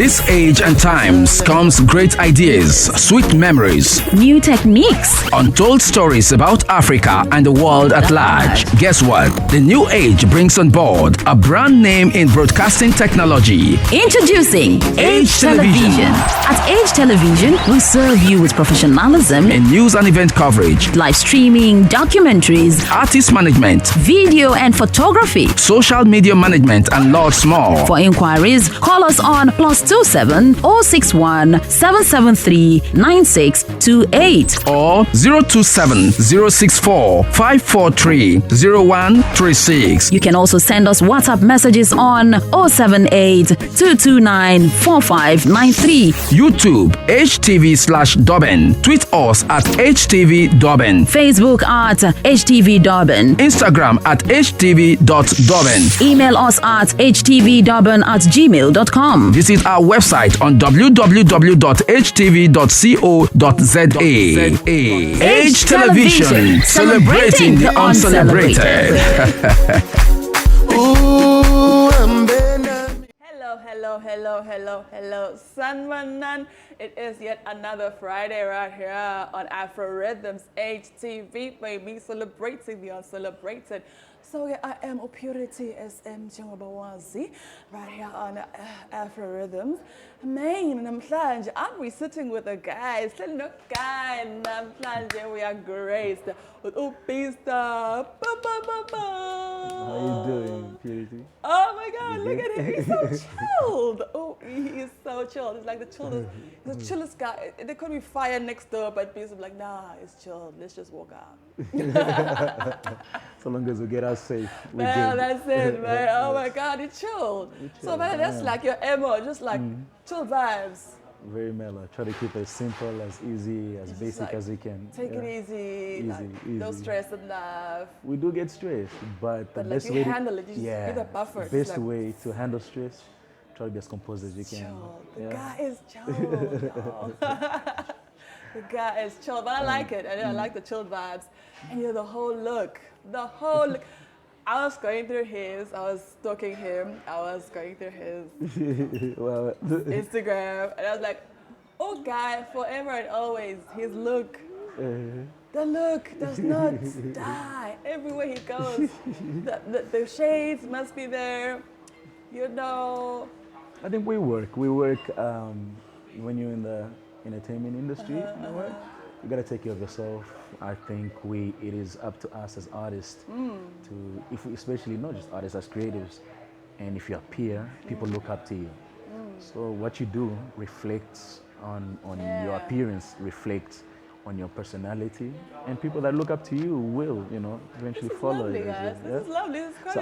this age and times comes great ideas, sweet memories, new techniques, untold stories about Africa and the world at large. Guess what? The new age brings on board a brand name in broadcasting technology. Introducing Age Television. At Age Television, we serve you with professionalism in news and event coverage, live streaming, documentaries, artist management, video and photography, social media management, and lots more. For inquiries, call us on +27 061 773 9628 or 027 064 543 0136. You can also send us WhatsApp messages on 078 229 4593. YouTube HTV/Durban. Tweet us at HTV Durban. Facebook at HTV Durban. Instagram at HTV.Durban. Email us at htvdurban@gmail.com. Visit our website on www.htv.co.za. Age Television, celebrating the uncelebrated. Hello, Sanmanan. It is yet another Friday right here on Afro Rhythms HTV, baby, celebrating the uncelebrated. So yeah, I am Opurity SM Chingabawazi right here on Afro Rhythms. Man, namhlanje I'm sitting with a guy. Hello guy, namhlanje we are graced with Bistah. How you doing, Purity? Oh my God, look at him, he's so chilled. Oh, he is so chilled. He's like the chillest guy. There could be fire next door, but Bistah's like, nah, it's chilled. Let's just walk out. So long as we get us safe. Well, that's it, man. Oh my God, it's chilled. So, man, that's like your MO, just like chill vibes. Very mellow. Try to keep it as simple, as easy, as basic like, as we can. Take it easy. No stress and love. We do get stressed, but the like best you way handle it. You just get a buffer. The best way to handle stress, try to be as composed as you can. Chill. The guy is chill. The guy is chill, but I like it. I like the chilled vibes. And you know, the whole look. I was going through his, I was stalking him, I was going through his Instagram, and I was like, oh guy, forever and always, his look. The look does not die. Everywhere he goes, the shades must be there, you know. I think we work when you're in the entertainment industry, you gotta take care of yourself. I think it is up to us as artists to, especially not just artists, as creatives, and if you're a peer, people look up to you. So what you do reflects on your appearance, reflects on your personality, and people that look up to you will, eventually follow you. This is lovely. This is quite so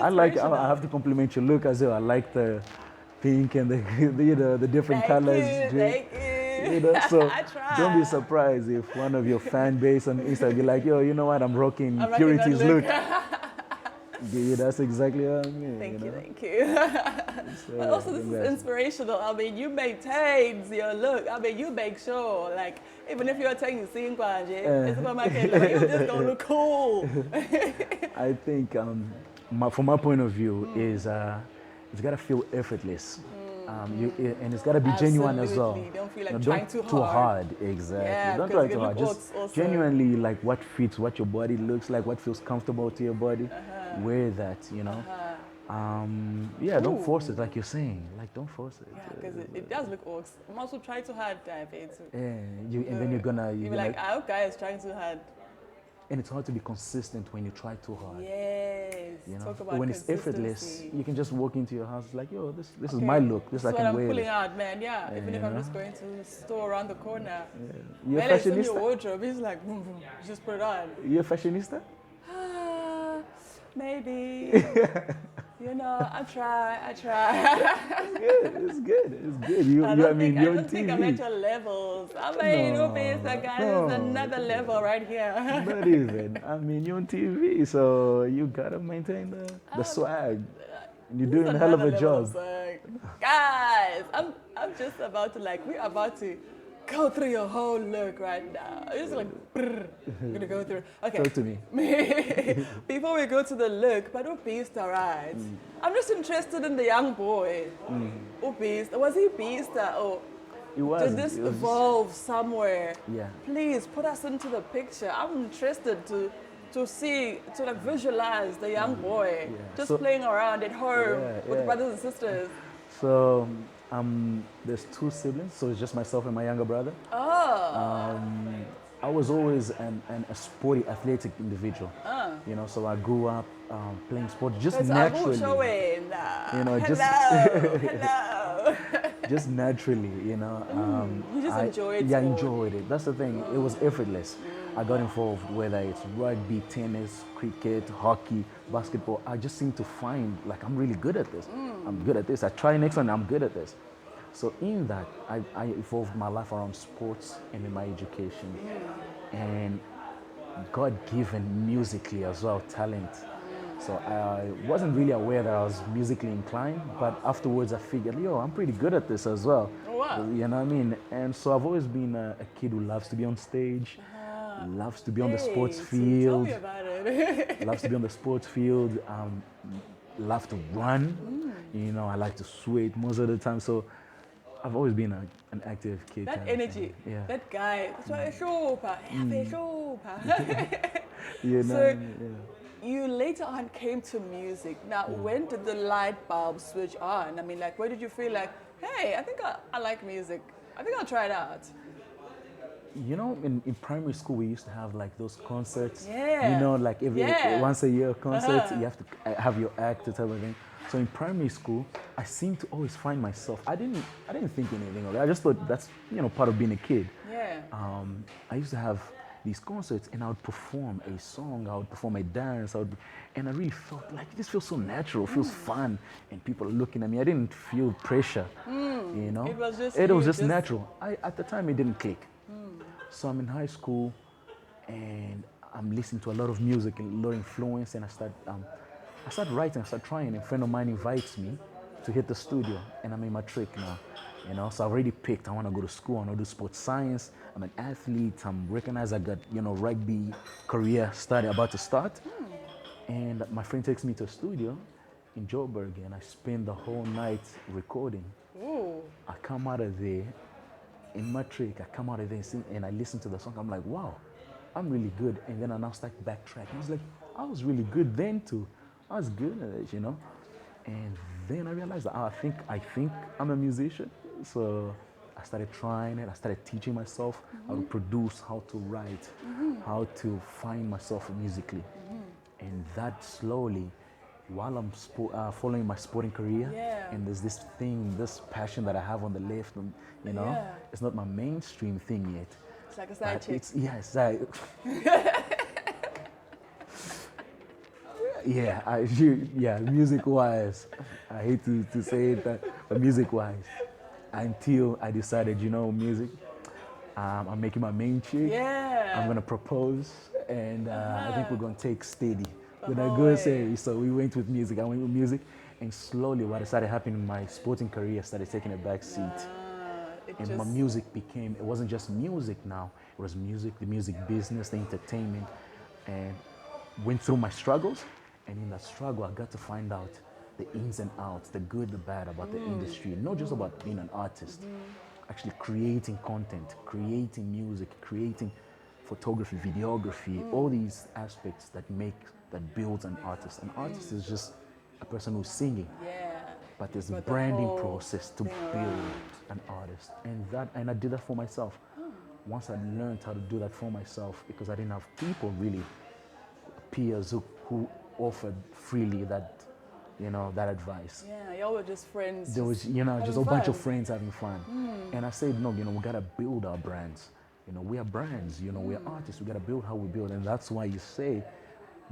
I have to compliment your look as well. I like the pink and the different colors. Thank you. So don't be surprised if one of your fan base on Instagram be like, yo, you know what, I'm rocking Purity's look. Yeah, that's exactly what I mean. Thank you. But also, this is inspirational. I mean, you maintain your look. I mean, you make sure, like, even if you're taking scene it's about my kid, like, you just gonna look cool. I think, from my point of view, is it's gotta feel effortless. And it's got to be genuine as well. Don't feel like trying too hard. Exactly. Yeah, don't try too hard. Just genuinely like what fits, what your body looks like, what feels comfortable to your body. Wear that, don't force it like you're saying. Like, don't force it. Yeah, because it does look awesome. I'm also trying too hard, diabetes. And then you're gonna... You'll be like, our guy is trying too hard. And it's hard to be consistent when you try too hard. Yes. Talk about when it's effortless, you can just walk into your house like, yo, this is my look. This I can wear. What I'm pulling out, man. Yeah. Even if I'm just going to the store around the corner. You're a fashionista? It's in your wardrobe. It's like, boom, boom, just put it on. You're a fashionista? Maybe. I try. It's good. I don't think I'm at your levels. I mean, that guy is another level right here. Not even. I mean, you're on TV, so you gotta maintain the swag. You're doing a hell of a job. Guys, I'm just about to we're about to go through your whole look right now. Just like, brr, I'm gonna go through. Okay. Talk to me. Before we go to the look, but Bistah, right? I'm just interested in the young boy. Bistah, was he Bistah or It was. did this evolve somewhere? Yeah. Please put us into the picture. I'm interested to see, to like visualize the young boy just playing around at home with brothers and sisters. So there's 2 siblings, so it's just myself and my younger brother. Oh. I was always a sporty, athletic individual. You know, so I grew up playing sport just naturally. You know, Hello. just naturally. You know, you just enjoyed Yeah, I sport. enjoyed it. That's the thing. It was effortless. I got involved, whether it's rugby, tennis, cricket, hockey, basketball. I just seem to find like I'm really good at this. I'm good at this. I try next one. I'm good at this. So in that, I evolved my life around sports and in my education, and God-given musically as well, talent. So I wasn't really aware that I was musically inclined, but afterwards I figured, yo, I'm pretty good at this as well. Wow. You know what I mean? And so I've always been a kid who loves to be on stage, loves to be on the sports Tell field, me about it. loves to be on the sports field, love to run. You know, I like to sweat most of the time. So I've always been an active kid. That kind of energy, thing. Yeah. that guy. You know, So yeah. you later on came to music. Now, when did the light bulb switch on? I mean, like, where did you feel like, hey, I think I like music. I think I'll try it out. You know, in primary school, we used to have like those concerts. Yeah. You know, like once a year concert, you have to have your act to everything. So in primary school, I seemed to always find myself. I didn't think anything of it. I just thought that's part of being a kid. Yeah. I used to have these concerts, and I would perform a song, I would perform a dance, and I really felt like this feels so natural, feels fun, and people are looking at me. I didn't feel pressure, you know. It was just natural. At the time, it didn't click. So I'm in high school, and I'm listening to a lot of music and a lot of influence, and I start writing, I start trying, and a friend of mine invites me to hit the studio, and I'm in my trick now, you know. So I already picked, I want to go to school, I want to do sports science, I'm an athlete, I'm recognized, I got, rugby career about to start. And my friend takes me to a studio in Joburg, and I spend the whole night recording. Ooh. I come out of there, in my trick, I come out of there and sing, and I listen to the song, I'm like, wow, I'm really good. And then I now start backtracking. I was like, I was really good then too. I was good at it, you know. And then I realized that I think I'm a musician. So I started trying it. I started teaching myself how to produce, how to write, how to find myself musically. And that slowly, while I'm following my sporting career, and there's this passion that I have on the left, and it's not my mainstream thing yet. It's like a side chick. Music-wise, I hate to say it, but music-wise, until I decided, music, I'm making my main chick. Yeah. I'm gonna propose, and I think we're gonna take steady. We're gonna go say. So we went with music. I went with music, and slowly, what started happening in my sporting career started taking a back seat. And my music became, it wasn't just music now, it was music, the music business, the entertainment, and went through my struggles. And in that struggle, I got to find out the ins and outs, the good, the bad about the industry, not just about being an artist, actually creating content, creating music, creating photography, videography, all these aspects that builds an artist. An artist is just a person who's singing. But there's a branding process to build an artist. And I did that for myself. Once I learned how to do that for myself, because I didn't have people really, peers who offered freely that advice. Yeah, y'all were just friends. There was, just a bunch of friends having fun. And I said, no, we gotta build our brands. We are brands, we are artists, we gotta build how we build. And that's why you say,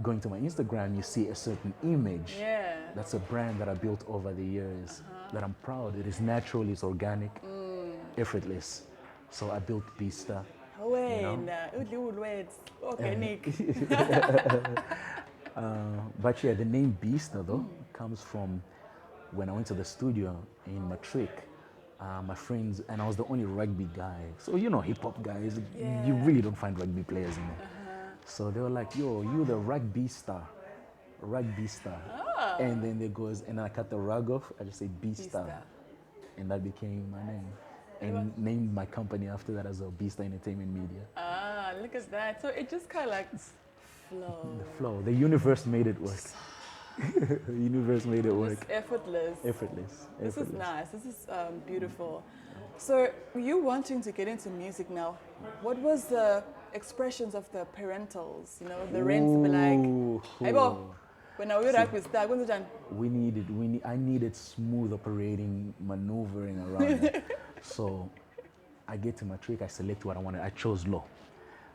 going to my Instagram, you see a certain image. Yeah. That's a brand that I built over the years, that I'm proud. It is natural, it's organic, effortless. So I built Bistah. Organic. But yeah, the name Bistah though comes from when I went to the studio in Matric. My friends, and I was the only rugby guy. So hip hop guys, you really don't find rugby players in there. So they were like, "Yo, you the rugby star." And then there goes, and I cut the rug off. I just say Bistah, and that became my name. And named my company after that as well, Bistah Entertainment Media. Ah, look at that. So it just kind of like flowed. The flow, the universe made it work. The universe made it work. It's effortless. Effortless. This is nice. This is beautiful. So you wanting to get into music now, what was the expressions of the parentals? The rents be like, hey Bo, when I was at Bistah, I needed smooth operating, maneuvering around it. So I get to matric, I select what I wanted. I chose law.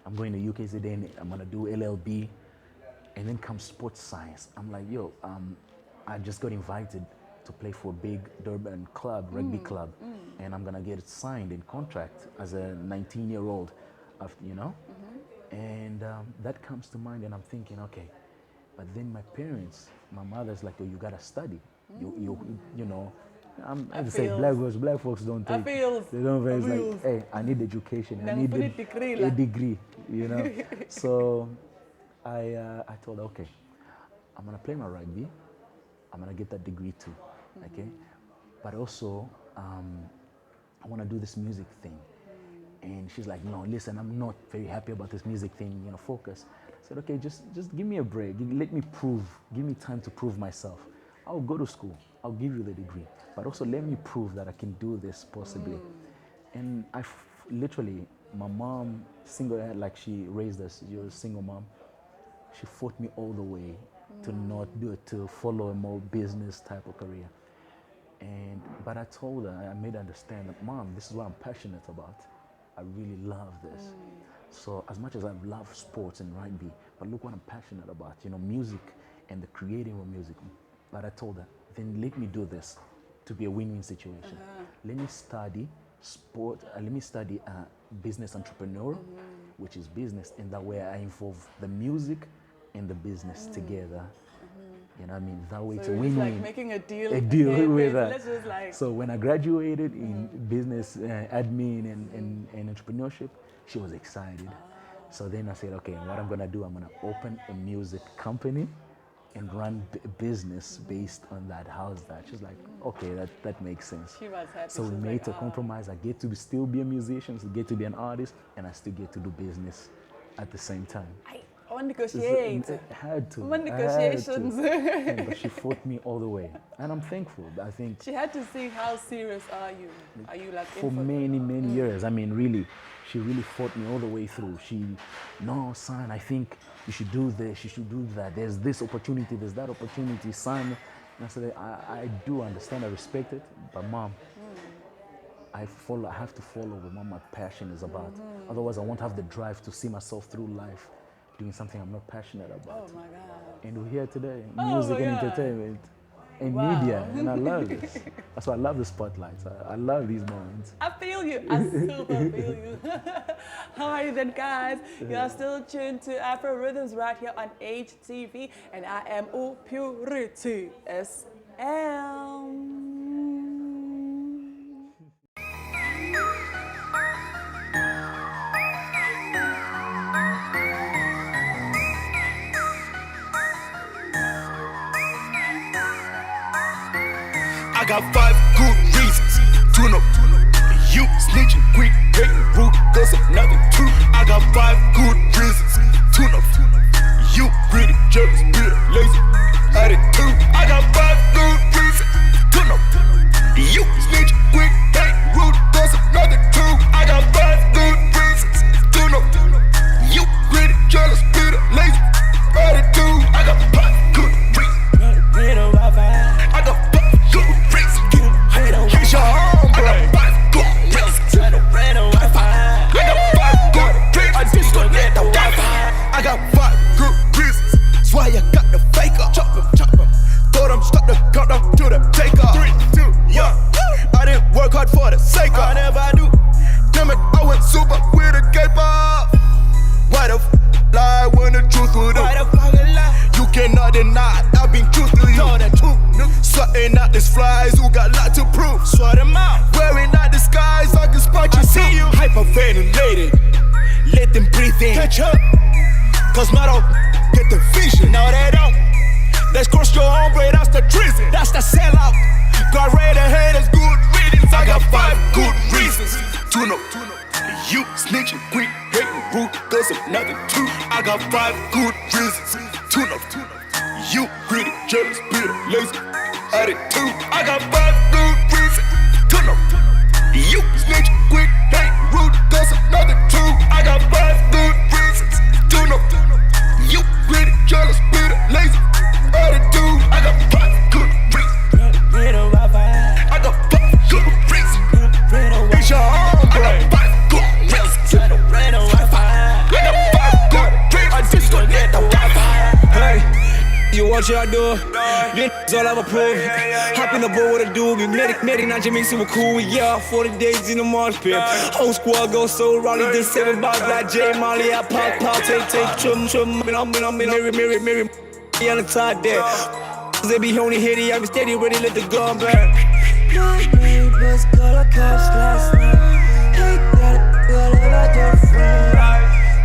I'm going to UKZN, I'm gonna do LLB, and then comes sports science. I'm like, yo, I just got invited to play for a big Durban club, rugby club, and I'm gonna get it signed in contract as a 19-year-old, and that comes to mind, and I'm thinking, okay, but then my parents, my mother's like, oh, you gotta study, I have to say, black folks don't take, they don't very, like, hey, I need education, I need a degree, So I told her, okay, I'm gonna play my rugby, I'm gonna get that degree too, okay? But also, I wanna do this music thing. And she's like, no, listen, I'm not very happy about this music thing, focus. I said, okay, just give me a break, let me give me time to prove myself. I'll go to school, I'll give you the degree, but also let me prove that I can do this possibly. And literally, my mom, like she raised us, she was a single mom, she fought me all the way to not do it, to follow a more business type of career. But I told her, I made her understand that, Mom, this is what I'm passionate about. I really love this. So as much as I love sports and rugby, but look what I'm passionate about, music and the creating of music. But I told her, then let me do this to be a win-win situation. Let me study sport, let me study business entrepreneur, which is business, and that way I involve the music and the business together. That way so it's a win-win. Like making a deal with that. Let's just like... So when I graduated in business admin and entrepreneurship, she was excited. So then I said, okay, what I'm gonna do, I'm gonna open a music company and run a business based on that. How's that? She's like, okay, that makes sense. She was happy. So we made a compromise. I get to still be a musician, so get to be an artist, and I still get to do business at the same time. I want to negotiate. I had to. Negotiations. But she fought me all the way, and I'm thankful. I think she had to see how serious are you? Are you like for many years? I mean, really, she really fought me all the way through. No, son, I think you should do this. You should do that. There's this opportunity. There's that opportunity, son. And I said, I do understand. I respect it, but Mom, I have to follow what my passion is about. Otherwise, I won't have the drive to see myself through life doing something I'm not passionate about. Oh my God. And we're here today, music and entertainment and media, and I love this. That's why I love the spotlights. I love these moments. I feel you. I super feel you. How are you then, guys? You are still tuned to Afro Rhythms right here on HTV, and I am Purity SM. I got 5 good reasons to know you snitching, quick, hating, rude, gossip, nothing true. I got 5 good reasons to know you greedy, jealous, bitter, lazy, attitude. I got 5 good reasons to know you snitching, quick, hating, rude, gossip, nothing true. I got 5 good reasons to know you greedy, jealous, bitter, lazy, attitude. I got 5 good reasons. I got 5 good reasons. Here's your home, bro. I got 5 good reasons. I got 5 good reasons. I disconnect the Wi-Fi. I got 5 good reasons. That's why I got the faker. Chop him. Told him stop the countdown to the takeoff. 3, 2, 1. I didn't work hard for the sake of. I never do. Damn it, I went super with a cape off. Why the lie when the truth would up? You cannot deny I've been truth to you. Know the truth. Sorting out these flies who got lot to prove. Sort them out. Wearing out skies, I can spot you. I see you. Hyperventilated. Let them breathe in. Catch up. Cause not all get the vision. No, they don't. Let's cross your hombre, that's the treason. That's the sellout. Got red haters, good reasons. I got 5 good reasons. Tune up. You snitching, quick, hating, rude, cause of nothing too. I got 5 good reasons. Tune up. You greedy, jealous, bitter, lazy, attitude. I got 5 good reasons. Tune up. You snitching, quick, hating, rude, cause of nothing too. I got 5 good reasons. Tune up. You greedy, jealous, bitter, lazy, attitude. I got 5 good reasons. I got 5 good reasons. It's your hombre. I got 5 good reasons. I got 5 good reasons. I just gon' get the Wi-Fi. Hey, you watch y'all do. This all I've approved. Hop in the boat with a dude. We medic, not Jimmy, super cool. We out 40 days in the marsh pit. Whole squad go so rowdy. This 7 bars like J Molly. I pop, take, trim. I'm in, mirror. On the top there. They be only hitty. I be steady, ready, let the gun burn. My neighbors call the cops last night. Hate that girl about your friend.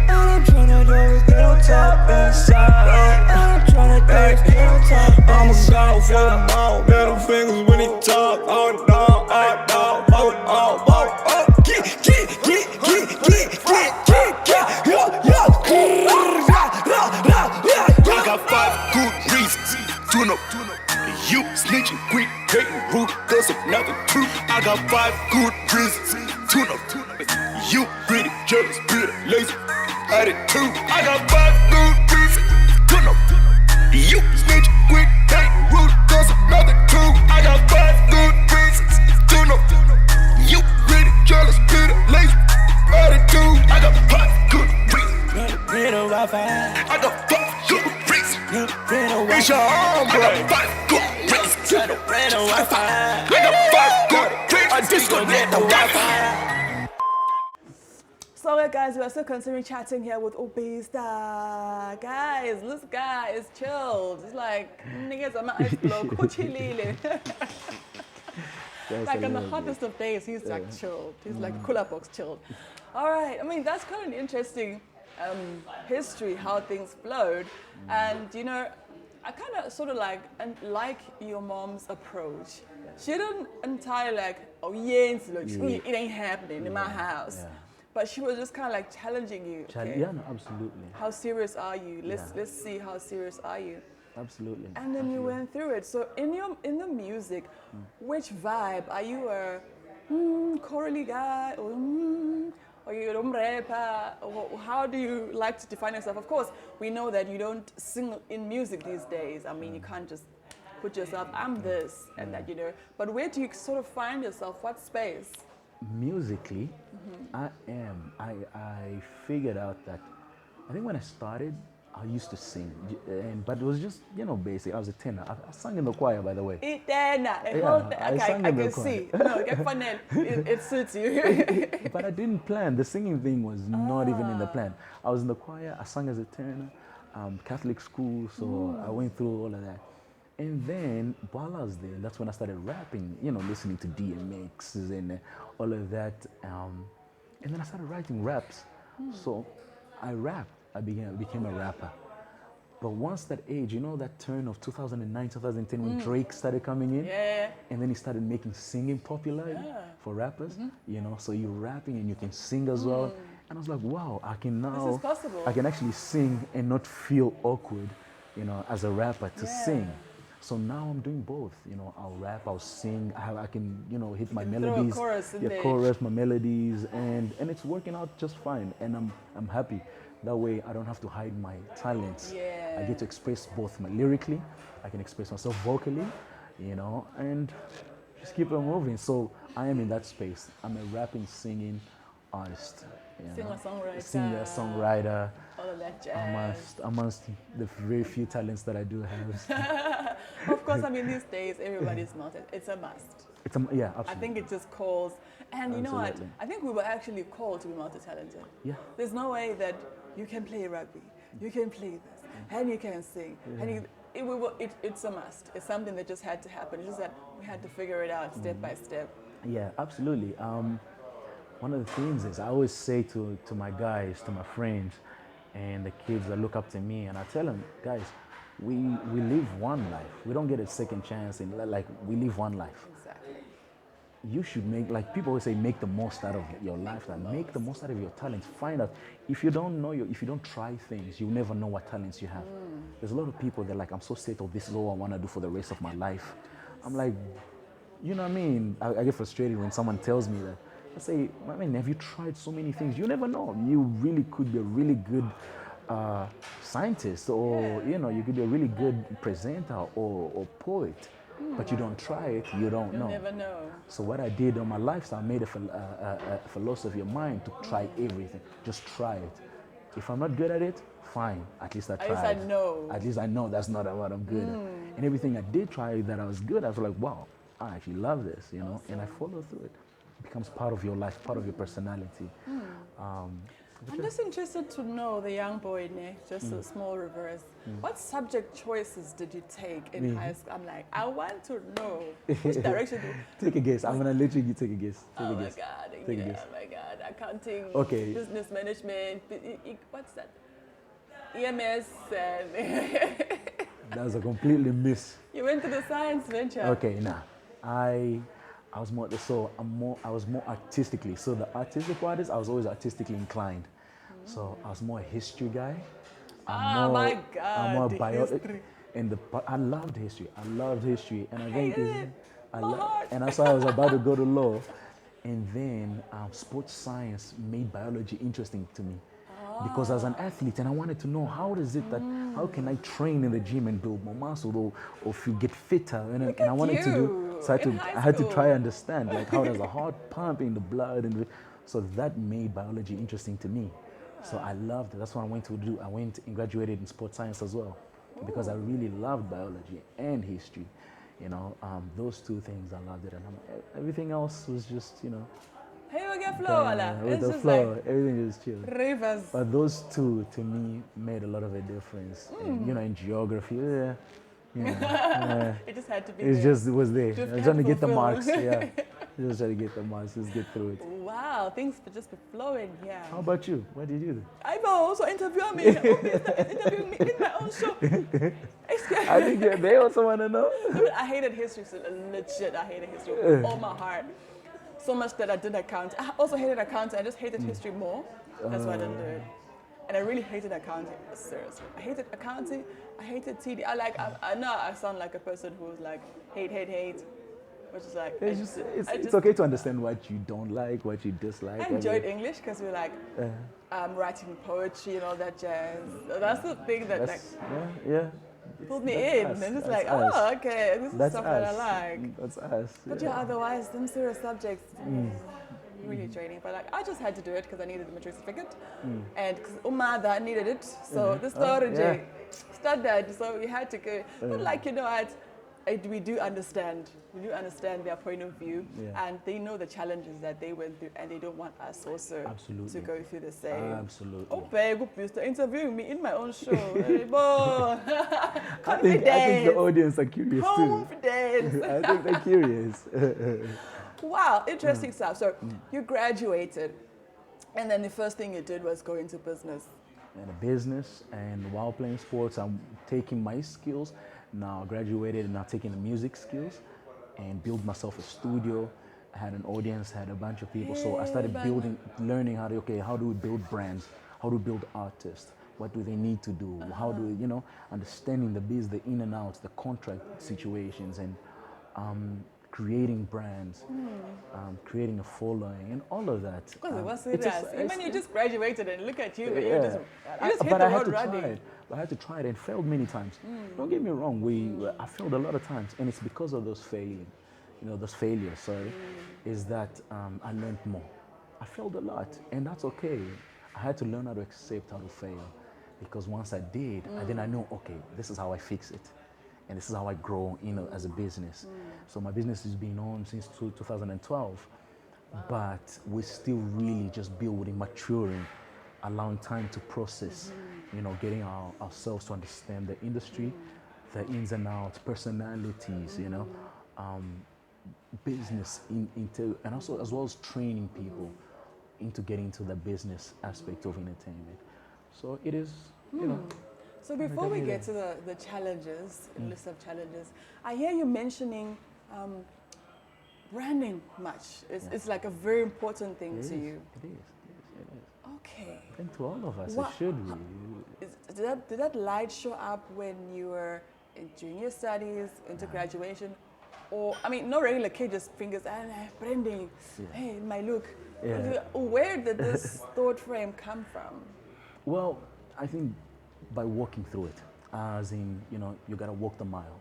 All I'm tryna do is get on top inside. All I'm tryna do is get on top. I'm a god for them all. Middle fingers when he talk. Oh no. I got 5 good reasons. Tune up. You snitching, quick, hating, rude, cause of nothing too. I got 5 good reasons. Tune up. You greedy, jealous, bitter, lazy, attitude. I got 5 good reasons. Tune up. You snitching, quick, hating, rude, cause of nothing too. I got 5 good reasons. Tune up. You greedy, jealous, bitter, lazy, attitude. I got 5 good reasons. I got 5 good reasons. It's your hombre. I got 5 good reasons. I got 5 good reasons. I just gon' get the Wi-Fi. So guys, we are still continuing chatting here with Bistah. Guys, this guy is chilled. It's like niggas are not like on the hottest of days, he's like chilled. He's like cooler box chilled. All right, I mean that's kind of interesting history how things flowed, and you know, I kind of sort of like your mom's approach. She didn't entirely like, oh yeah, it ain't happening in my house. Yeah. But she was just kind of like challenging you. Okay? Yeah, no, absolutely. How serious are you? Let's see how serious are you. Absolutely. And then you went through it. So in the music, which vibe are you a chorally guy or you're a rapper? Or how do you like to define yourself? Of course, we know that you don't sing in music these days. I mean, you can't just put yourself, I'm this and that, you know. But where do you sort of find yourself? What space? Musically, I figured out that I think when I started, I used to sing, but it was just, you know, basic. I was a tenor. I sang in the choir, by the way. I can see. No, it suits you. But I didn't plan. The singing thing was not even in the plan. I was in the choir. I sang as a tenor, Catholic school, so I went through all of that. And then while I was there, that's when I started rapping, you know, listening to DMXs and all of that. And then I started writing raps. So I rapped. I became a rapper. But once that age, you know, that turn of 2009, 2010, when Drake started coming in, and then he started making singing popular for rappers, you know, so you're rapping and you can sing as well. And I was like, wow, I can now, this is possible. I can actually sing and not feel awkward, you know, as a rapper to sing. So now I'm doing both, you know, I'll rap, I'll sing, I can, you know, hit my melodies, chorus, my melodies, and it's working out just fine, and I'm happy. That way I don't have to hide my talents. I get to express both lyrically, I can express myself vocally, you know, and just keep it moving. So I am in that space. I'm a rapping, singing artist. Singer-songwriter. All of that jazz. Amongst the very few talents that I do have. Of course, I mean, these days, everybody's not. It's a must. Yeah, absolutely. I think it just calls. And you know what? I think we were actually called to be multi-talented. Yeah. There's no way that you can play rugby, you can play this, and you can sing. And it's a must. It's something that just had to happen. It's just that we had to figure it out step by step. Yeah, absolutely. One of the things is I always say to my guys, to my friends, and the kids that look up to me, and I tell them, guys, we live one life. We don't get a second chance in like we live one life. Exactly. You should make, like people always say, make the most out of your lifetime. Make the most out of your talents. Find out if you don't know if you don't try things, you'll never know what talents you have. There's a lot of people that like, I'm so settled. This is all I want to do for the rest of my life. I'm like, you know what I mean? I get frustrated when someone tells me that. I say, I mean, have you tried so many things? You never know. You really could be a really good scientist, or you could be a really good presenter or poet, but you don't try it, you don't know. You never know. So what I did on my lifestyle, I made a philosophy of mine to try everything. Just try it. If I'm not good at it, fine. At least I tried. At least I know. At least I know that's not what I'm good at. And everything I did try that I was good at, I was like, wow, I actually love this, Awesome. and I follow through it. It becomes part of your life, part of your personality. I'm just interested to know, the young boy, Nick, just a small reverse. What subject choices did you take in high school? I'm like, I want to know which direction. Take a guess. I'm gonna let you take a guess. Take Oh a my guess. God! Take a Yeah, guess. oh my God! Accounting, Okay. business management. What's that? EMS. And That was a completely miss. you went to the science venture. Okay, now I was more I was more artistically. So the artistic part is I was always artistically inclined. So I was more a history guy. My God, I'm more the biology. history. And I loved history. I loved history, and I think Hated it. and that's why I was about to go to law, and then sports science made biology interesting to me. Because as an athlete, and I wanted to know how is it that how can I train in the gym and build more muscle, or if you get fitter, and I wanted to do. So I had to try and understand like how does the heart pump in the blood, so that made biology interesting to me. So I loved it. That's what I went to do. I went and graduated in sports science as well, because I really loved biology and history. Those two things I loved it, and everything else was just Hey, we get flow, wala. with It's the just flow, like everything is chill. rivers. But those two, to me, made a lot of a difference. And, in geography, yeah, It just had to be. it there. just was there. Just I was trying to get the fulfill. marks, yeah. Just trying to get the marks, just get through it. Wow, things would just be flowing. Yeah. How about you? What did you do? I also interview me. Interviewing me in my own show. Excuse I think they also want to know. Dude, I hated history, so legit. I hated history with all my heart. So much that I did accounting. I also hated accounting. I just hated history more. That's why I didn't do it. And I really hated accounting. Seriously, I hated accounting. I hated TD. I know I sound like a person who's like hate, which is like It's okay to understand what you don't like, what you dislike. I enjoyed English because we were like writing poetry and all that jazz. So that's the thing that like yeah. pulled me That's in. us, And it's that's like, us. oh, okay, this is That's stuff us. that I like. That's us. But yeah, otherwise, them serious subjects, really draining. But like, I just had to do it because I needed the matric certificate, and because Umada needed it. So the storage, yeah. started. So we had to go. But like we do understand. We do understand their point of view, and they know the challenges that they went through, and they don't want us also Absolutely. to go through the same. Absolutely. Oh, babe, Bistah interviewing me in my own show. Hey, boy. I think the audience are curious too. Confidence. I think they're curious. Wow, interesting stuff. So you graduated, and then the first thing you did was go into business. And a business, and while playing sports, I'm taking my skills. Now graduated, and now taking the music skills, and build myself a studio. I had an audience, had a bunch of people, so I started learning how do we build brands, how to build artists, what do they need to do, how do we, understanding the the in and outs, the contract situations, and creating brands, creating a following, and all of that. Because it was serious. Even you just graduated and look at you, and you just hit But the I had road to running. try it. I had to try it and failed many times. Don't get me wrong. I failed a lot of times, and it's because of those failures. Sorry, is that I learned more. I failed a lot, and that's okay. I had to learn how to accept how to fail, because once I did, then I know, okay, this is how I fix it, and this is how I grow, as a business. So my business has been on since 2012, but we're still really just building, maturing, allowing time to process, getting ourselves to understand the industry, the ins and outs, personalities, business into, and also as well as training people into getting into the business aspect of entertainment. So it is, you know. So before we get to the challenges, list of challenges, I hear you mentioning branding much. It's like a very important thing to you. It is. Okay. I think to all of us, What- it should be. Did that light show up when you were in junior studies, into graduation? Or, I mean, no regular kid just fingers, branding, hey, my look. Yeah. Where did this thought frame come from? Well, I think by walking through it, as in, you know, you gotta walk the mile.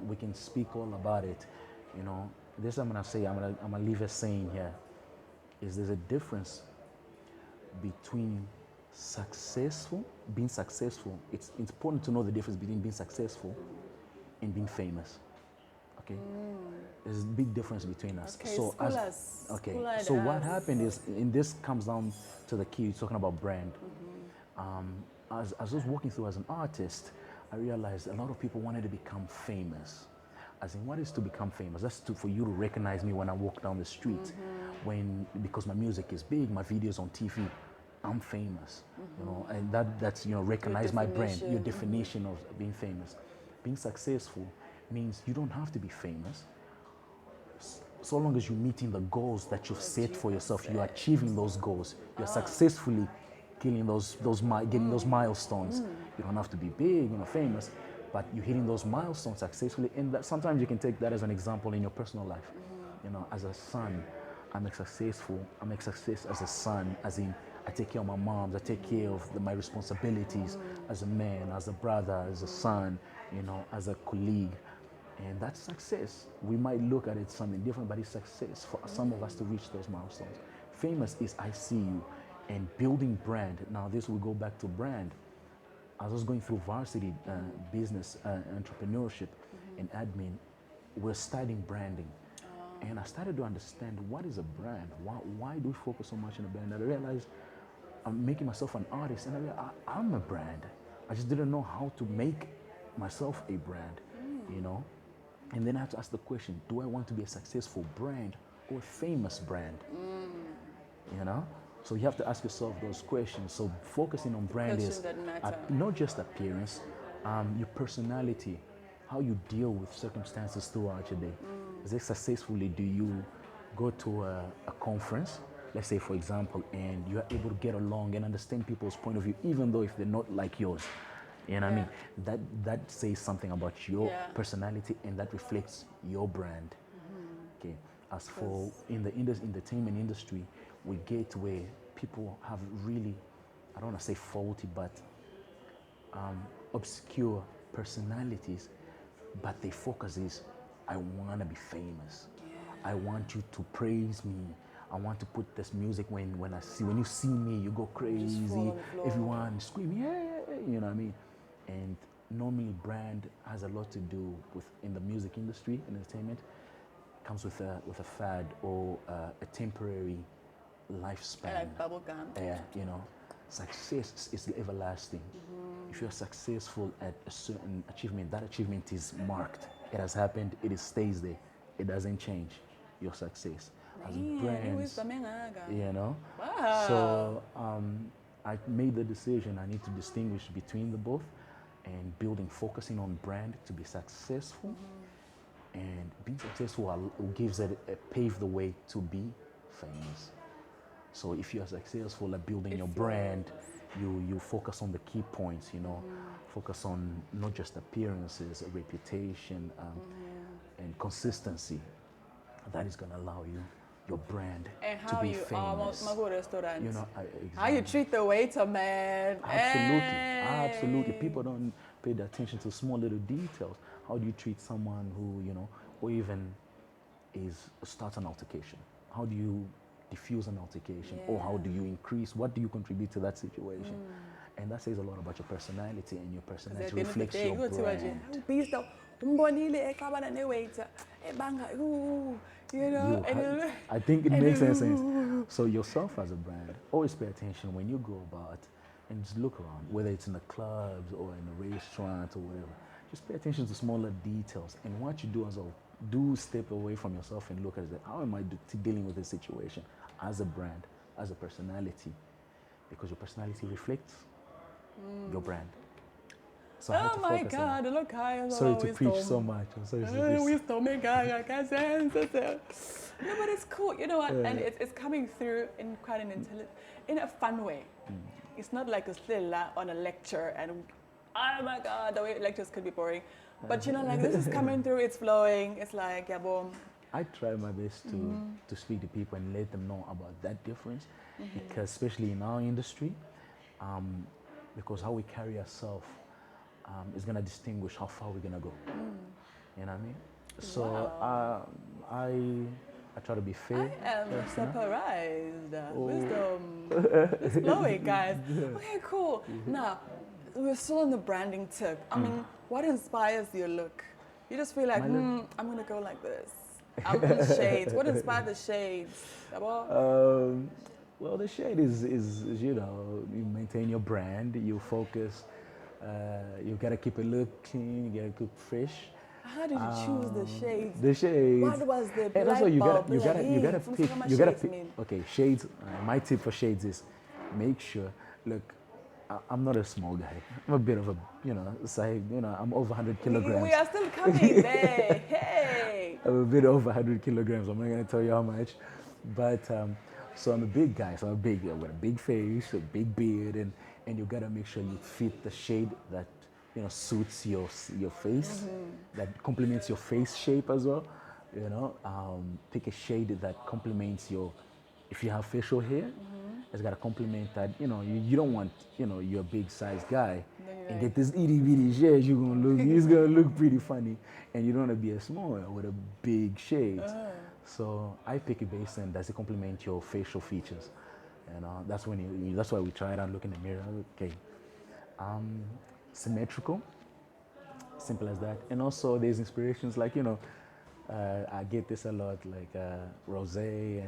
We can speak all about it, you know. This I'm gonna say, I'm gonna leave a saying here, is there's a difference between being successful. It's important to know the difference between being successful and being famous. Okay? There's a big difference between us. Okay, school So what us. happened is, and this comes down to the key, talking about brand. As I was walking through as an artist, I realized a lot of people wanted to become famous. As in, what is to become famous? That's for you to recognize me when I walk down the street. Because my music is big, my videos on TV, I'm famous. You know, and that's, you know, recognize my brand, your definition of being famous. Being successful means you don't have to be famous. So long as you're meeting the goals that you've set for yourself, you're achieving those goals, you're successfully getting those milestones. You don't have to be big, you know, famous, but you're hitting those milestones successfully. And that, sometimes you can take that as an example in your personal life. You know, as a son, I'm a success as a son, as in I take care of my moms, I take care of my responsibilities as a man, as a brother, as a son, you know, as a colleague. And that's success. We might look at it something different, but it's success for some of us to reach those milestones. Famous is I see you, and building brand. Now this will go back to brand. As I was going through varsity business, entrepreneurship, and admin, we're studying branding. And I started to understand what is a brand. Why do we focus so much on a brand? And I realized I'm making myself an artist, and I realized I'm a brand. I just didn't know how to make myself a brand, you know? And then I had to ask the question, do I want to be a successful brand or a famous brand? You know? So you have to ask yourself those questions. So focusing on brand Questions is that matter. not just appearance, your personality, how you deal with circumstances throughout your day. Successfully do you go to a conference, let's say for example, and you are able to get along and understand people's point of view, even though if they're not like yours. You know what I mean? That says something about your personality, and that reflects your brand. Okay. As for in the entertainment industry, we get where people have really, I don't want to say faulty, but obscure personalities, but their focus is, I want to be famous. I want you to praise me. I want to put this music when you see me, you go crazy. Everyone scream, yeah, you know what I mean? And normally brand has a lot to do with, in the music industry and entertainment, comes with a fad or a temporary lifespan. Like bubble gum. Yeah, you know, success is everlasting. If you're successful at a certain achievement, that achievement is marked. It has happened, it stays there. It doesn't change your success. As brands, you know. Wow. So I made the decision I need to distinguish between the both, and focusing on brand to be successful. And being successful gives it pave the way to be famous. So if you are successful at building your brand, you focus on the key points, you know, focus on not just appearances, reputation, and consistency. That is going to allow your brand And to how be you famous. restaurant. You know, how you treat the waiter, man. Absolutely. People don't pay the attention to small little details. How do you treat someone who, you know, or even starts an altercation? How do you diffuse an altercation? Or how do you increase? What do you contribute to that situation? And that says a lot about your personality, and your personality reflects your brand. Bistah, umbonile exabana newaiter, ebanga, you know. I think it makes sense. So yourself as a brand, always pay attention when you go about and just look around, whether it's in the clubs or in a restaurant or whatever. Just pay attention to smaller details, and what you do as well, do step away from yourself and look at it. How am I dealing with this situation as a brand, as a personality? Because your personality reflects your brand. So I had Oh to my focus on God, look, I Sorry to preach so much. I'm sorry to preach. Wisdom, no, but it's cool, you know what? And it's coming through in quite an in a fun way. It's not like a still on a lecture and oh my God, the way lectures could be boring. But you know, like this is coming through, it's flowing. It's like, yeah, boom. I try my best to speak to people and let them know about that difference, because especially in our industry, because how we carry ourselves is gonna distinguish how far we're gonna go. You know what I mean? So Wow. I try to be fair. I am surprised. Oh. Wisdom. It's flowing, guys. Okay, cool. Now, we're still on the branding tip. I mean, what inspires your look? You just feel like, I'm going to go like this. I'm in shades. What inspired the shades? Well, the shade is you know, you maintain your brand, you focus, you gotta keep it look clean, you gotta keep fresh. How did you choose the shades? The shades. What was the And also light bulb? you gotta pick. You gotta pick. Mean? Okay, shades. My tip for shades is make sure. Look, I'm not a small guy. I'm a bit of a, you know, side. You know, I'm over 100 kilograms. We are still coming there. Hey. I'm a bit over 100 kilograms. I'm not gonna tell you how much, but so I'm a big guy. So I'm big. I've got a big face, a big beard, and you gotta make sure you fit the shade that, you know, suits your face, that complements your face shape as well. You know, pick a shade that complements your, if you have facial hair, it's got to complement that. You know, you don't want, you know, you're a big sized guy and get this itty bitty shade. It's gonna look pretty funny, and you don't want to be a small with a big shade. So I pick it based on, does it complement your facial features? You know, that's when that's why we try it out, look in the mirror. Okay, symmetrical, simple as that. And also there's inspirations like, you know, I get this a lot, like Rosé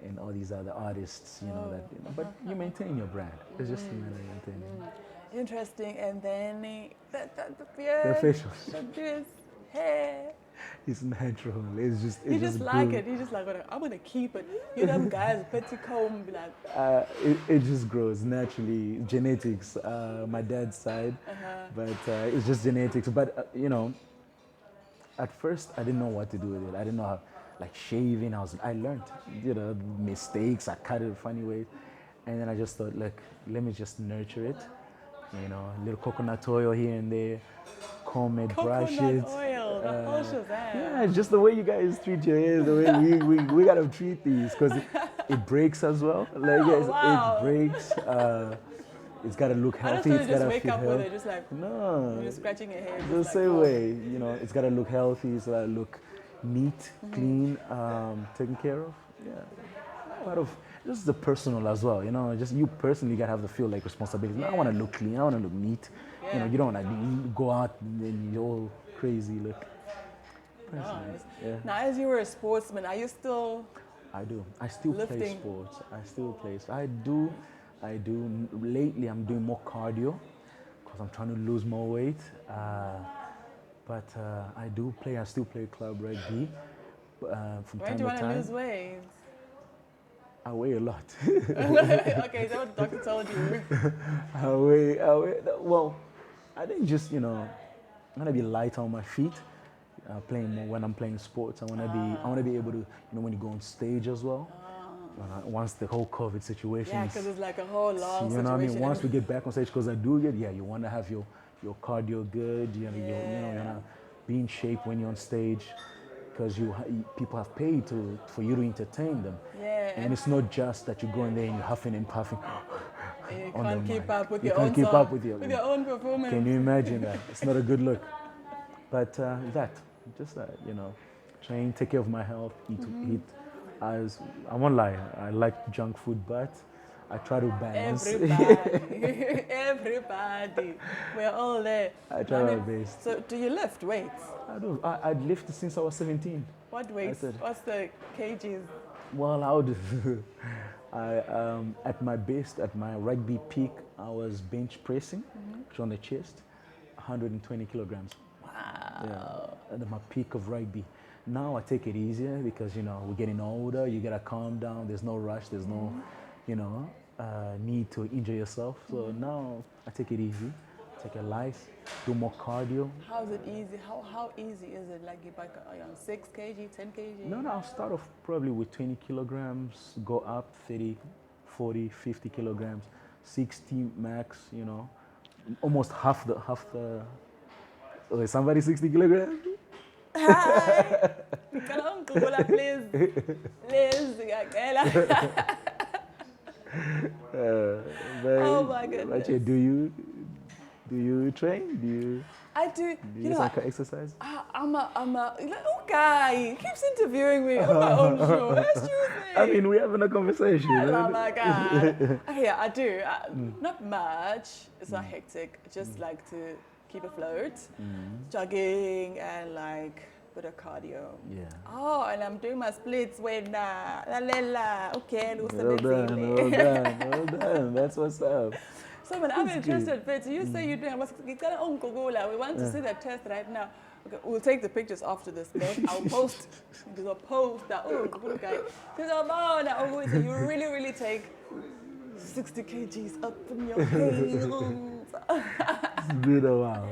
and all these other artists, you know, that, you know, but you maintain your brand. It's just a matter of maintaining. Interesting. And then the beard, The facials. this hair. It's natural. It's just You just like good. it. You just like, I'm gonna keep it. You them guys, petty comb, be like, It just grows naturally, genetics. My dad's side, but it's just genetics. But you know, at first I didn't know what to do with it. I didn't know how, like shaving. I learned, you know, mistakes. I cut it in funny ways, and then I just thought, look, let me just nurture it. You know, a little coconut oil here and there, comb it, brush it. coconut oil, the whole shazam. Yeah, it's just the way you guys treat your hair, the way we gotta treat these, because it breaks as well. Like wow. it breaks. It's gotta look I just healthy. thought It's you just gotta wake fit up with healthy. it, just like, No, you're scratching your hair. the just same like, way. You know, it's gotta look healthy. It's gotta look neat, clean, taken care of. Yeah, a lot of just the personal as well. You know, just you personally gotta have the feel like responsibility. No, I want to look clean. I want to look neat. You know, you don't want to go out and then you're all crazy look. Nice. Yeah. Now, as you were a sportsman, are you still I do. I still play lifting? sports. I still play. I do. Lately, I'm doing more cardio because I'm trying to lose more weight. But I do play. I still play club rugby from Why time do you to want to time. lose weight? I weigh a lot. Okay, is that what the doctor told you? I weigh. Well, I think just, you know, I'm gonna be light on my feet. Playing more when I'm playing sports. I wanna be able to, you know, when you go on stage as well. Once the whole COVID situation, Yeah, because it's like a whole long you know what I mean. situation. Once we get back on stage, because I do get, you want to have your cardio good. You know, you wanna be in shape when you're on stage, because people have paid for you to entertain them. Yeah. And it's not just that you go in there and you're huffing and puffing. And you on can't the keep mic. up with You your can't own keep song, up with your own performance. Can you imagine that? It's not a good look. But just you know, trying to take care of my health, eat. I won't lie, I like junk food, but I try to balance. Everybody, we're all there. I try my best. So, do you lift weights? I do. I'd lifted since I was 17. What weights? said- What's the kgs? Well, I would. At my best, at my rugby peak, I was bench pressing, which on the chest, 120 kilograms. Wow. Yeah, at my peak of rugby. Now I take it easier because, you know, we're getting older. You gotta calm down. There's no rush. There's no, you know, need to injure yourself. So now I take it easy. Take it light. Do more cardio. How's it easy? How easy is it? Like you back on 6 kg, 10 kg? No, I'll start off probably with 20 kilograms, go up 30, 40, 50 kilograms, 60 max, you know, almost half the, oh, is somebody 60 kilograms? Hi! Please. Please. Oh my goodness. But do you train? I do. Do You you know, some kind of exercise? I'm a okay. He keeps interviewing me on my own show. Excuse me. I mean, we're having a conversation. Oh my God. Okay, yeah, I do. Not much. It's not hectic. Just like to keep afloat, jogging, and like a bit of cardio. Yeah. Oh, and I'm doing my splits when okay, Well done. That's what's up. So when I'm interested, but you say you're doing, we want to see that test right now. Okay, we'll take the pictures after this, man. I'll post. I'll post that. Oh, good guy. So you really take 60 kgs up from your hands. It's been a while.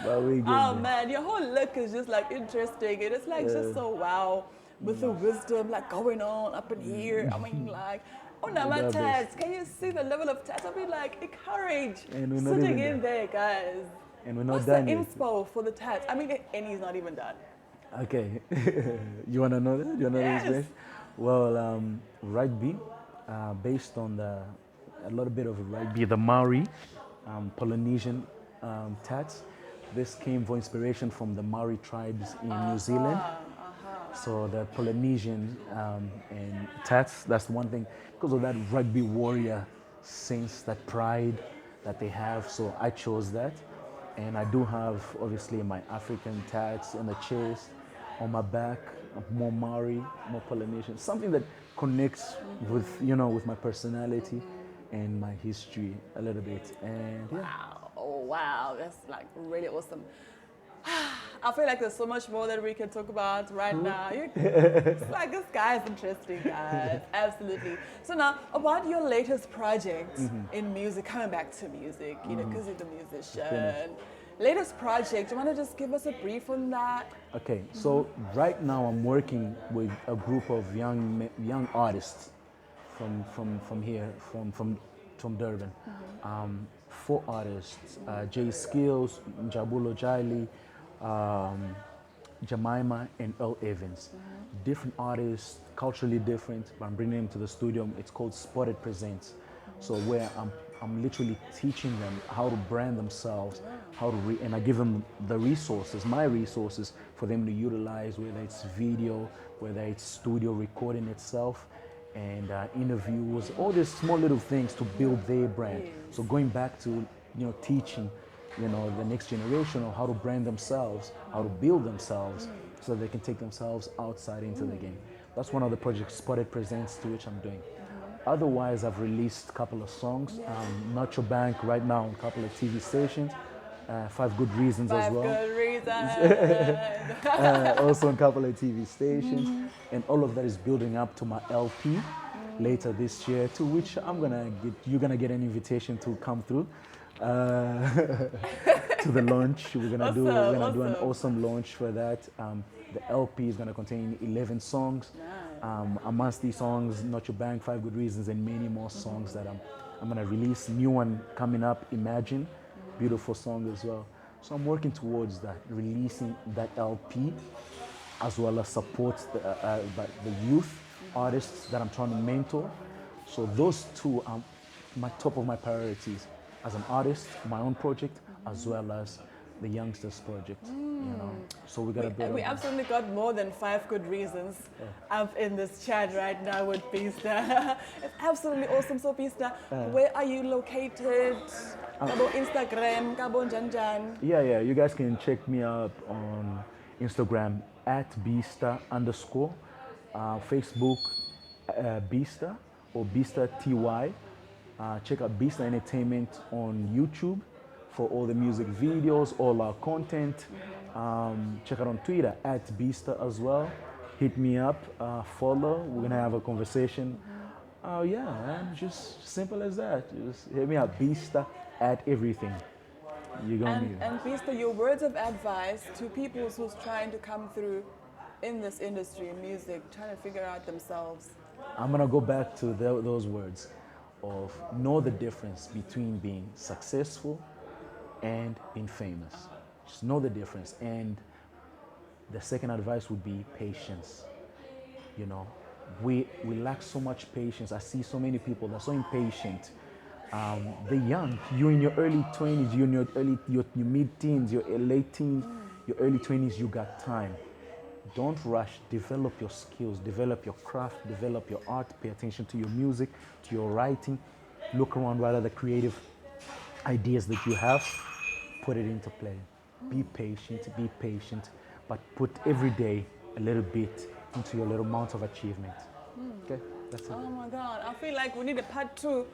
But we get Oh there. man, your whole look is just like interesting. It is like just so wow with the wisdom like going on up in here. I mean like, oh now my love tats. Can you see the level of tats? I mean like encourage And we're not sitting even in there, guys. And we're not What's done the yet. inspo for the tats? I mean, and he's not even done. Okay. You want to know that? You want to know Yes. this? Well, rugby, based on a little bit of rugby, the Maori, Polynesian tats. This came for inspiration from the Maori tribes in New Zealand. So the Polynesian and tats, that's one thing, because of that rugby warrior sense, that pride that they have. So I chose that. And I do have, obviously, my African tats on the chest, on my back, more Maori, more Polynesian, something that connects with, you know, with my personality and my history a little bit. And yeah. Wow. Oh wow, that's like really awesome. I feel like there's so much more that we can talk about right now. It's like this guy is interesting, guys. Absolutely. So now, about your latest project in music, coming back to music, you know, because you're the musician. Latest project, you want to just give us a brief on that? Okay, so right now I'm working with a group of young artists from here, from Durban. 4 artists: Jay Skills, Njabulo Jaili, Jemima, and Earl Evans. Different artists, culturally different, but I'm bringing them to the studio. It's called Spotted Presents. So where I'm literally teaching them how to brand themselves, and I give them the resources, my resources, for them to utilize, whether it's video, whether it's studio recording itself, and interviews, all these small little things to build their brand. So going back to, you know, teaching, you know, the next generation of how to brand themselves, how to build themselves, so they can take themselves outside into the game. That's one of the projects Spotted Presents, to which I'm doing. Otherwise, I've released a couple of songs. Not Your Bank right now on a couple of TV stations. 5 Good Reasons as well. 5 Good Reasons. Also on a couple of TV stations. And all of that is building up to my LP later this year, to which you're gonna get an invitation to come through. To the launch. We're gonna do an awesome launch for that. The LP is gonna contain 11 songs. Amongst these songs, Not Your Bank, 5 Good Reasons, and many more songs that I'm gonna release. New one coming up, Imagine, beautiful song as well. So I'm working towards that, releasing that LP, as well as support the youth artists that I'm trying to mentor. So those two are my top of my priorities as an artist, my own project, as well as the youngsters project. You know, so we gotta build. We absolutely got more than 5 good reasons up in this chat right now with Bistah. It's absolutely awesome. So Bistah, where are you located? Kabo Instagram, Kabo Janjan. Yeah. You guys can check me out on Instagram at Bistah_. Facebook Bistah or Bistah TY. Check out Bistah Entertainment on YouTube for all the music videos, all our content. Check out on Twitter at Bistah as well. Hit me up, follow. We're gonna have a conversation. Yeah, man, just simple as that. Just hit me up, Bistah at everything. You're gonna meet it. And Bistah, your words of advice to people who's trying to come through in this industry, in music, trying to figure out themselves. I'm gonna go back to those words of know the difference between being successful and being famous. Just know the difference. And the second advice would be patience. You know, we lack so much patience. I see so many people that are so impatient. They're young. You're in your early 20s, you're in your mid-teens, your late teens, your early 20s, you got time. Don't rush. Develop your skills, develop your craft, develop your art. Pay attention to your music, to your writing. Look around what are the creative ideas that you have. Put it into play. Be patient, but put every day a little bit into your little amount of achievement. Okay, that's it. Oh my God, I feel like we need a part 2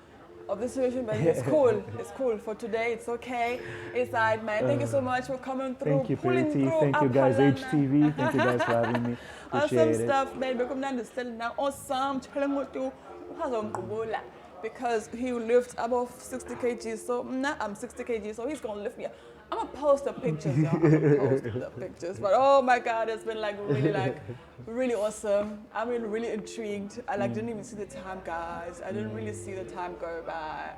of this situation, but it's cool. It's cool for today. It's okay. It's alright, man. Thank you so much for coming through. Thank you, Purity. Thank you, guys, HTV. Thank you guys for having me. Appreciate Awesome it. stuff, man. Welcome down to still now. Awesome. Because he lifts above 60 kg, so I'm 60 kg, so he's gonna lift me up. I'm gonna post the pictures, y'all. I'm gonna post the pictures. But oh my God, it's been really awesome. I'm really intrigued. I didn't even see the time, guys. I didn't really see the time go by.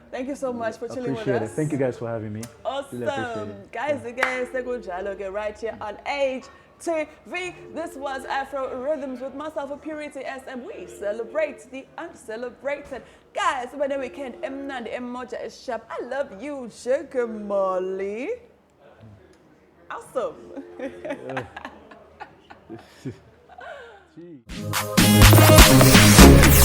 Thank you so much for chilling with us. Appreciate it. Thank you guys for having me. Awesome. Really appreciate it. Guys, again, Segujalo, right here on HTV. This was Afro Rhythms with myself, Purity S, and we celebrate the uncelebrated. Guys, by the weekend, Emna the Emoja is sharp. I love you, Sugar Molly. Awesome.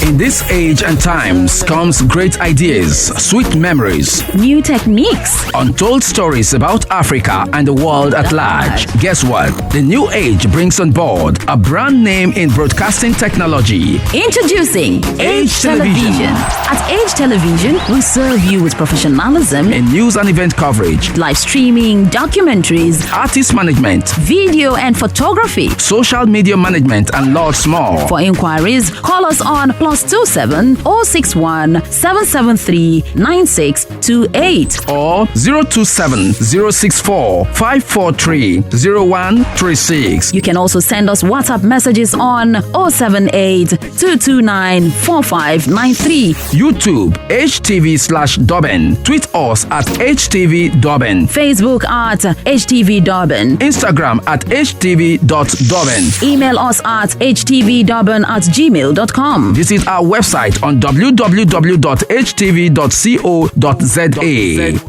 In this age and times comes great ideas, sweet memories, New techniques. untold stories about Africa and the world at large. Guess what? The new age brings on board a brand name in broadcasting technology. Introducing Age Television. At Age Television, we serve you with professionalism In news and event coverage, live streaming, documentaries, artist management, video and photography. social media management, and lots more. For inquiries, call us on +27 061 773 9628. or 027 064 543 0136. You can also send us WhatsApp messages on 078 229 4593. YouTube HTV/Durban. Tweet us at HTV Durban. Facebook at HTV Durban. Instagram at HTV.Durban. Email us at htvdurban@gmail.com. Visit our website on www.htv.co.za.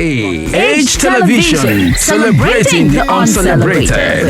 Age Television, celebrating the uncelebrated.